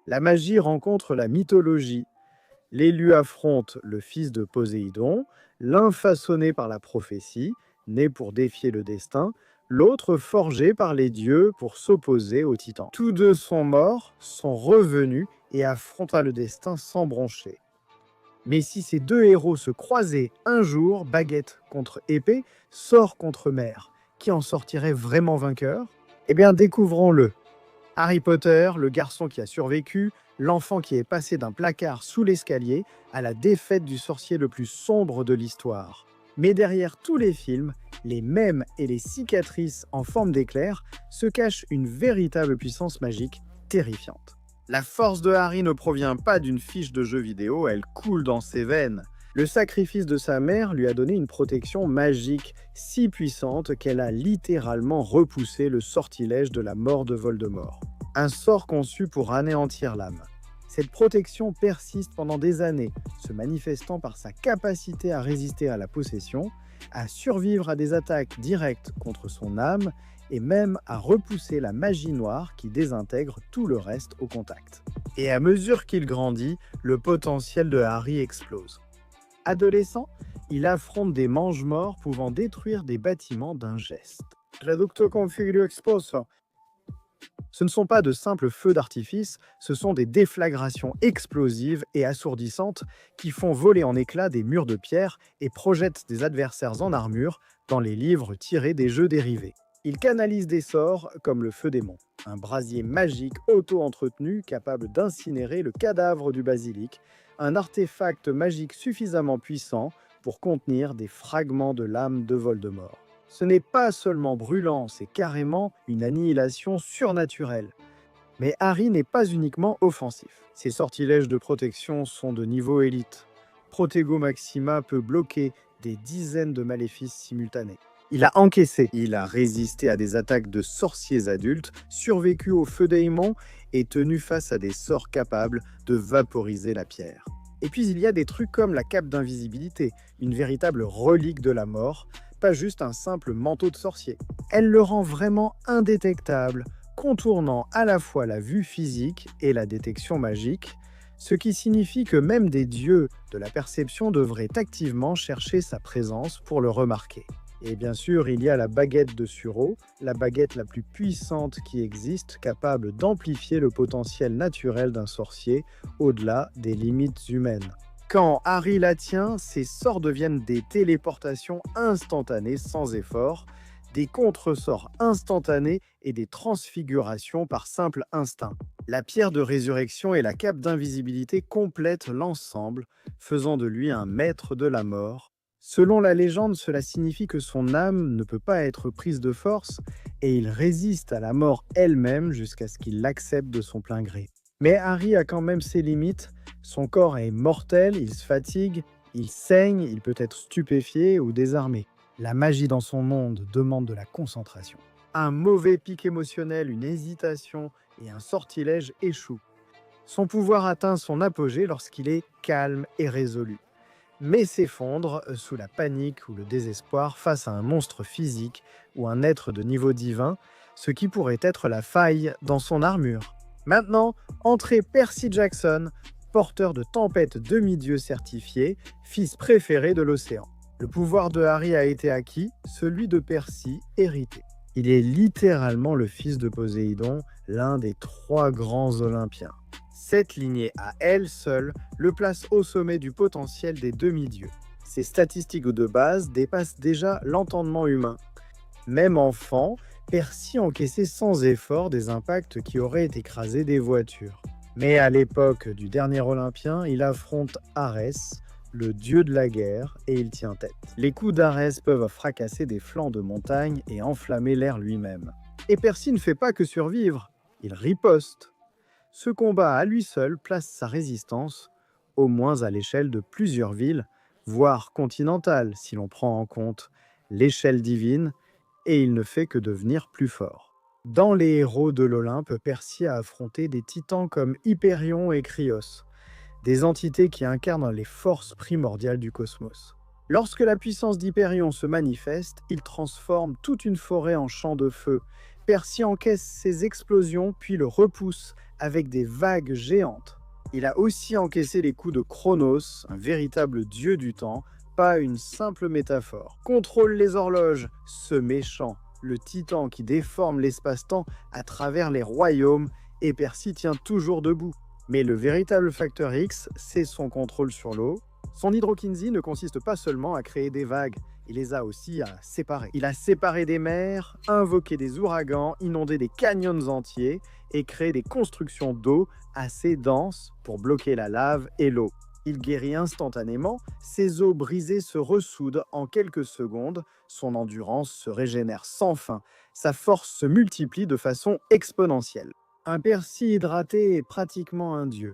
La magie rencontre la mythologie. L'élu affronte le fils de Poséidon, l'un façonné par la prophétie, né pour défier le destin, l'autre forgé par les dieux pour s'opposer aux titans. Tous deux sont morts, sont revenus et affrontent le destin sans broncher. Mais si ces deux héros se croisaient un jour, baguette contre épée, sort contre mer, qui en sortirait vraiment vainqueur? Eh bien, découvrons-le. Harry Potter, le garçon qui a survécu, l'enfant qui est passé d'un placard sous l'escalier à la défaite du sorcier le plus sombre de l'histoire. Mais derrière tous les films, les mèmes et les cicatrices en forme d'éclair se cache une véritable puissance magique terrifiante. La force de Harry ne provient pas d'une fiche de jeu vidéo, elle coule dans ses veines. Le sacrifice de sa mère lui a donné une protection magique si puissante qu'elle a littéralement repoussé le sortilège de la mort de Voldemort. Un sort conçu pour anéantir l'âme. Cette protection persiste pendant des années, se manifestant par sa capacité à résister à la possession, à survivre à des attaques directes contre son âme et même à repousser la magie noire qui désintègre tout le reste au contact. Et à mesure qu'il grandit, le potentiel de Harry explose. Adolescent, il affronte des mange-morts pouvant détruire des bâtiments d'un geste. Traducto con figlio exposo. Ce ne sont pas de simples feux d'artifice, ce sont des déflagrations explosives et assourdissantes qui font voler en éclats des murs de pierre et projettent des adversaires en armure dans les livres tirés des jeux dérivés. Il canalise des sorts comme le feu démon, un brasier magique auto-entretenu capable d'incinérer le cadavre du basilic, un artefact magique suffisamment puissant pour contenir des fragments de l'âme de Voldemort. Ce n'est pas seulement brûlant, c'est carrément une annihilation surnaturelle. Mais Harry n'est pas uniquement offensif. Ses sortilèges de protection sont de niveau élite. Protego Maxima peut bloquer des dizaines de maléfices simultanés. Il a encaissé, il a résisté à des attaques de sorciers adultes, survécu au feu démon et tenu face à des sorts capables de vaporiser la pierre. Et puis il y a des trucs comme la cape d'invisibilité, une véritable relique de la mort, pas juste un simple manteau de sorcier. Elle le rend vraiment indétectable, contournant à la fois la vue physique et la détection magique, ce qui signifie que même des dieux de la perception devraient activement chercher sa présence pour le remarquer. Et bien sûr, il y a la baguette de Suro, la baguette la plus puissante qui existe, capable d'amplifier le potentiel naturel d'un sorcier au-delà des limites humaines. Quand Harry la tient, ses sorts deviennent des téléportations instantanées sans effort, des contre-sorts instantanés et des transfigurations par simple instinct. La pierre de résurrection et la cape d'invisibilité complètent l'ensemble, faisant de lui un maître de la mort. Selon la légende, cela signifie que son âme ne peut pas être prise de force et il résiste à la mort elle-même jusqu'à ce qu'il l'accepte de son plein gré. Mais Harry a quand même ses limites, son corps est mortel, il se fatigue, il saigne, il peut être stupéfié ou désarmé. La magie dans son monde demande de la concentration. Un mauvais pic émotionnel, une hésitation et un sortilège échouent. Son pouvoir atteint son apogée lorsqu'il est calme et résolu, mais s'effondre sous la panique ou le désespoir face à un monstre physique ou un être de niveau divin, ce qui pourrait être la faille dans son armure. Maintenant, entrez Percy Jackson, porteur de tempête demi-dieu certifié, fils préféré de l'océan. Le pouvoir de Harry a été acquis, celui de Percy hérité. Il est littéralement le fils de Poséidon, l'un des 3 grands Olympiens. Cette lignée à elle seule le place au sommet du potentiel des demi-dieux. Ses statistiques de base dépassent déjà l'entendement humain. Même enfant, Percy encaissait sans effort des impacts qui auraient écrasé des voitures. Mais à l'époque du dernier Olympien, il affronte Arès, le dieu de la guerre, et il tient tête. Les coups d'Arès peuvent fracasser des flancs de montagne et enflammer l'air lui-même. Et Percy ne fait pas que survivre, il riposte. Ce combat à lui seul place sa résistance, au moins à l'échelle de plusieurs villes, voire continentales si l'on prend en compte l'échelle divine, et il ne fait que devenir plus fort. Dans les héros de l'Olympe, Percy a affronté des titans comme Hyperion et Krios, des entités qui incarnent les forces primordiales du cosmos. Lorsque la puissance d'Hyperion se manifeste, il transforme toute une forêt en champ de feu. Percy encaisse ces explosions puis le repousse, avec des vagues géantes. Il a aussi encaissé les coups de Chronos, un véritable dieu du temps, pas une simple métaphore. Contrôle les horloges, ce méchant, le titan qui déforme l'espace-temps à travers les royaumes, et Percy tient toujours debout. Mais le véritable facteur X, c'est son contrôle sur l'eau. Son hydrokinésie ne consiste pas seulement à créer des vagues, il les a aussi à séparer. Il a séparé des mers, invoqué des ouragans, inondé des canyons entiers et créé des constructions d'eau assez denses pour bloquer la lave et l'eau. Il guérit instantanément, ses os brisés se ressoudent en quelques secondes, son endurance se régénère sans fin, sa force se multiplie de façon exponentielle. Un Percy hydraté est pratiquement un dieu.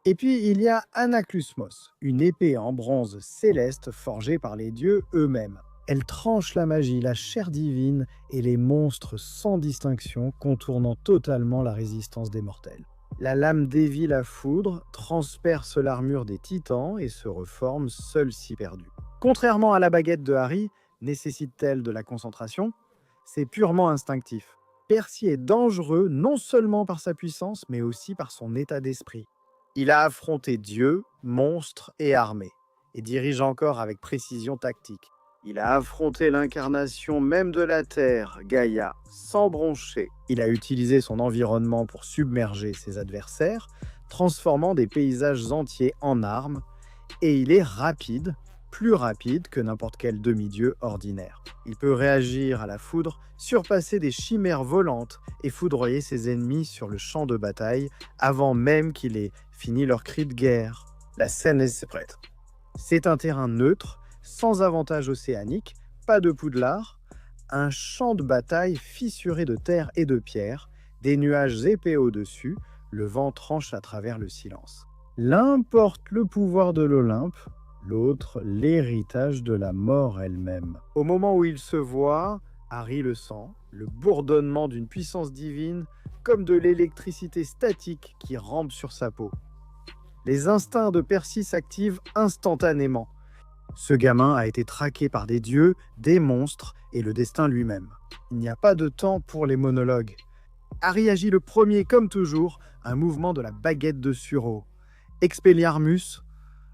Et puis il y a Anaklusmos, une épée en bronze céleste forgée par les dieux eux-mêmes. Elle tranche la magie, la chair divine et les monstres sans distinction, contournant totalement la résistance des mortels. La lame dévie la foudre, transperce l'armure des titans et se reforme seule si perdue. Contrairement à la baguette de Harry, nécessite-t-elle de la concentration? C'est purement instinctif. Percy est dangereux non seulement par sa puissance, mais aussi par son état d'esprit. Il a affronté Dieu, monstres et armées, et dirige encore avec précision tactique. Il a affronté l'incarnation même de la Terre, Gaïa, sans broncher. Il a utilisé son environnement pour submerger ses adversaires, transformant des paysages entiers en armes, et il est rapide, plus rapide que n'importe quel demi-dieu ordinaire. Il peut réagir à la foudre, surpasser des chimères volantes et foudroyer ses ennemis sur le champ de bataille avant même qu'il ait fini leur cri de guerre. La scène est prête. C'est un terrain neutre, sans avantage océanique, pas de poudlard, un champ de bataille fissuré de terre et de pierre, des nuages épais au-dessus, le vent tranche à travers le silence. L'un porte le pouvoir de l'Olympe, l'autre l'héritage de la mort elle-même. Au moment où ils se voient, Harry le sent, le bourdonnement d'une puissance divine, comme de l'électricité statique qui rampe sur sa peau. Les instincts de Percy s'activent instantanément. Ce gamin a été traqué par des dieux, des monstres et le destin lui-même. Il n'y a pas de temps pour les monologues. Harry agit le premier comme toujours, un mouvement de la baguette de Suro. Expelliarmus,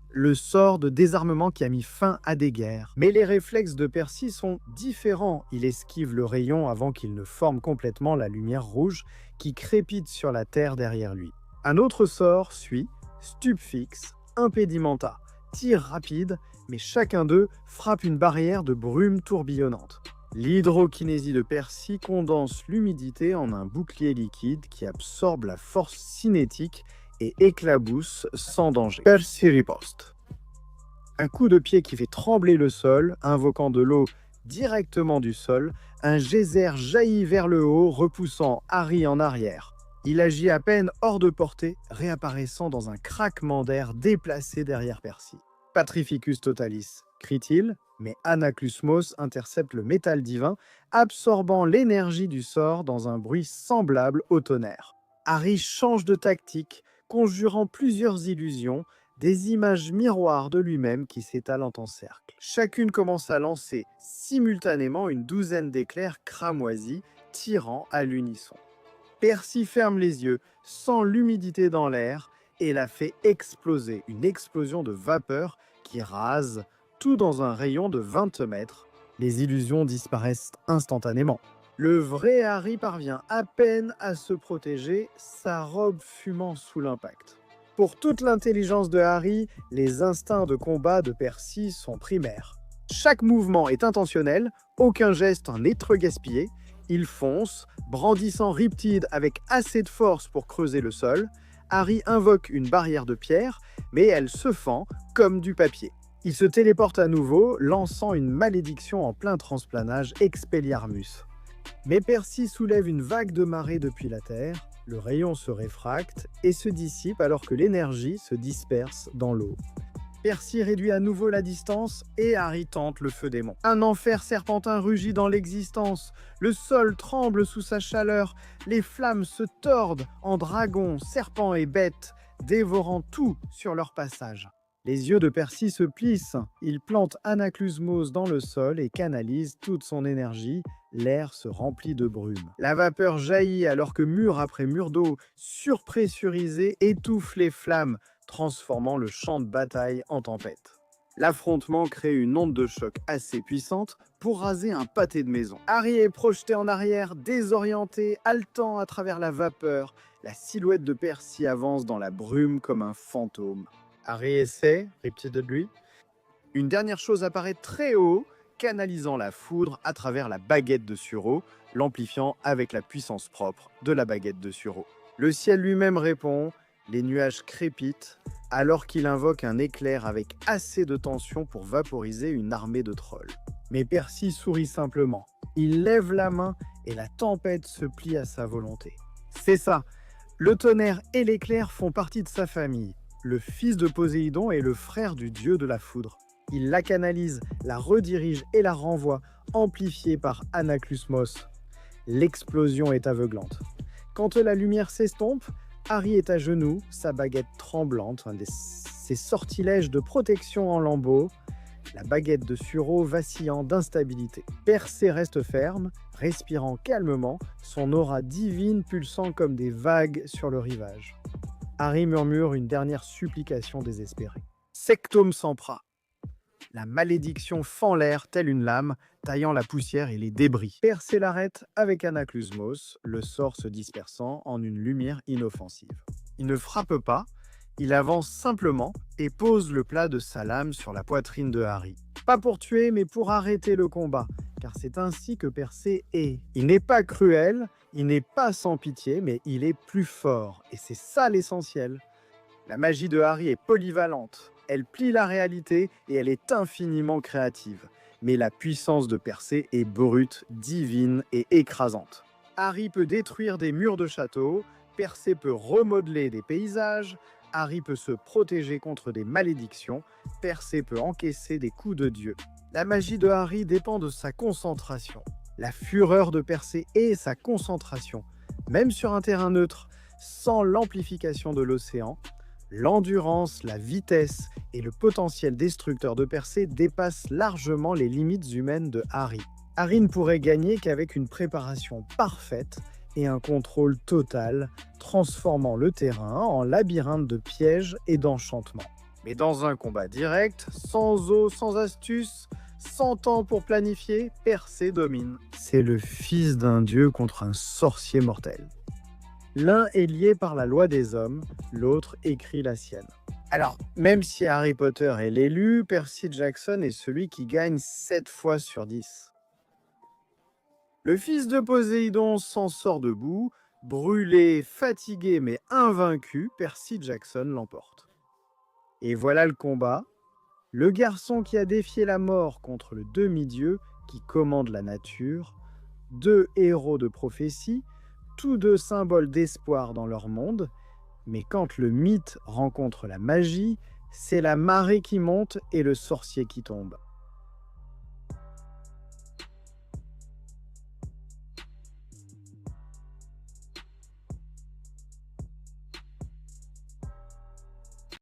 le sort de désarmement qui a mis fin à des guerres. Mais les réflexes de Percy sont différents. Il esquive le rayon avant qu'il ne forme complètement la lumière rouge qui crépite sur la terre derrière lui. Un autre sort suit, Stupefix, Impedimenta, tir rapide, mais chacun d'eux frappe une barrière de brume tourbillonnante. L'hydrokinésie de Percy condense l'humidité en un bouclier liquide qui absorbe la force cinétique et éclabousse sans danger. Percy riposte. Un coup de pied qui fait trembler le sol, invoquant de l'eau directement du sol, un geyser jaillit vers le haut, repoussant Harry en arrière. Il agit à peine hors de portée, réapparaissant dans un craquement d'air déplacé derrière Percy. Patrificus totalis, crie-t-il, mais Anaklusmos intercepte le métal divin, absorbant l'énergie du sort dans un bruit semblable au tonnerre. Harry change de tactique, conjurant plusieurs illusions, des images miroirs de lui-même qui s'étalent en cercle. Chacune commence à lancer simultanément une douzaine d'éclairs cramoisis, tirant à l'unisson. Percy ferme les yeux, sent l'humidité dans l'air et la fait exploser, une explosion de vapeur qui rase, tout dans un rayon de 20 mètres. Les illusions disparaissent instantanément. Le vrai Harry parvient à peine à se protéger, sa robe fumant sous l'impact. Pour toute l'intelligence de Harry, les instincts de combat de Percy sont primaires. Chaque mouvement est intentionnel, aucun geste n'est trop gaspillé. Il fonce, brandissant Riptide avec assez de force pour creuser le sol. Harry invoque une barrière de pierre, mais elle se fend comme du papier. Il se téléporte à nouveau, lançant une malédiction en plein transplanage Expelliarmus. Mais Percy soulève une vague de marée depuis la Terre, le rayon se réfracte et se dissipe alors que l'énergie se disperse dans l'eau. Percy réduit à nouveau la distance et Harry tente le feu démon. Un enfer serpentin rugit dans l'existence, le sol tremble sous sa chaleur, les flammes se tordent en dragons, serpents et bêtes, dévorant tout sur leur passage. Les yeux de Percy se plissent. Il plante Anaklusmos dans le sol et canalise toute son énergie. L'air se remplit de brume. La vapeur jaillit alors que mur après mur d'eau, surpressurisé, étouffe les flammes, transformant le champ de bataille en tempête. L'affrontement crée une onde de choc assez puissante pour raser un pâté de maison. Harry est projeté en arrière, désorienté, haletant à travers la vapeur. La silhouette de Percy avance dans la brume comme un fantôme. Harry essaie, répète de lui. Une dernière chose apparaît très haut, canalisant la foudre à travers la baguette de Suro, l'amplifiant avec la puissance propre de la baguette de Suro. Le ciel lui-même répond, les nuages crépitent, alors qu'il invoque un éclair avec assez de tension pour vaporiser une armée de trolls. Mais Percy sourit simplement. Il lève la main et la tempête se plie à sa volonté. C'est ça, le tonnerre et l'éclair font partie de sa famille. Le fils de Poséidon est le frère du dieu de la foudre. Il la canalise, la redirige et la renvoie, amplifiée par Anaklusmos. L'explosion est aveuglante. Quand la lumière s'estompe, Harry est à genoux, sa baguette tremblante, ses sortilèges de protection en lambeaux, la baguette de Suro vacillant d'instabilité. Percé reste ferme, respirant calmement, son aura divine pulsant comme des vagues sur le rivage. Harry murmure une dernière supplication désespérée. Sectum Sempra. La malédiction fend l'air telle une lame, taillant la poussière et les débris. Percé l'arrête avec Anaklusmos, le sort se dispersant en une lumière inoffensive. Il ne frappe pas, il avance simplement et pose le plat de sa lame sur la poitrine de Harry. Pas pour tuer, mais pour arrêter le combat, car c'est ainsi que Percé est. Il n'est pas cruel, il n'est pas sans pitié, mais il est plus fort, et c'est ça l'essentiel. La magie de Harry est polyvalente, elle plie la réalité et elle est infiniment créative. Mais la puissance de Percé est brute, divine et écrasante. Harry peut détruire des murs de château, Percé peut remodeler des paysages, Harry peut se protéger contre des malédictions, Percé peut encaisser des coups de Dieu. La magie de Harry dépend de sa concentration. La fureur de Percé est sa concentration. Même sur un terrain neutre, sans l'amplification de l'océan, l'endurance, la vitesse et le potentiel destructeur de Percé dépassent largement les limites humaines de Harry. Harry ne pourrait gagner qu'avec une préparation parfaite et un contrôle total, transformant le terrain en labyrinthe de pièges et d'enchantements. Mais dans un combat direct, sans eau, sans astuce, sans temps pour planifier, Percé domine. C'est le fils d'un dieu contre un sorcier mortel. L'un est lié par la loi des hommes, l'autre écrit la sienne. Alors, même si Harry Potter est l'élu, Percy Jackson est celui qui gagne 7 fois sur 10. Le fils de Poséidon s'en sort debout, brûlé, fatigué mais invaincu, Percy Jackson l'emporte. Et voilà le combat. Le garçon qui a défié la mort contre le demi-dieu qui commande la nature, 2 héros de prophétie, tous 2 symboles d'espoir dans leur monde, mais quand le mythe rencontre la magie, c'est la marée qui monte et le sorcier qui tombe.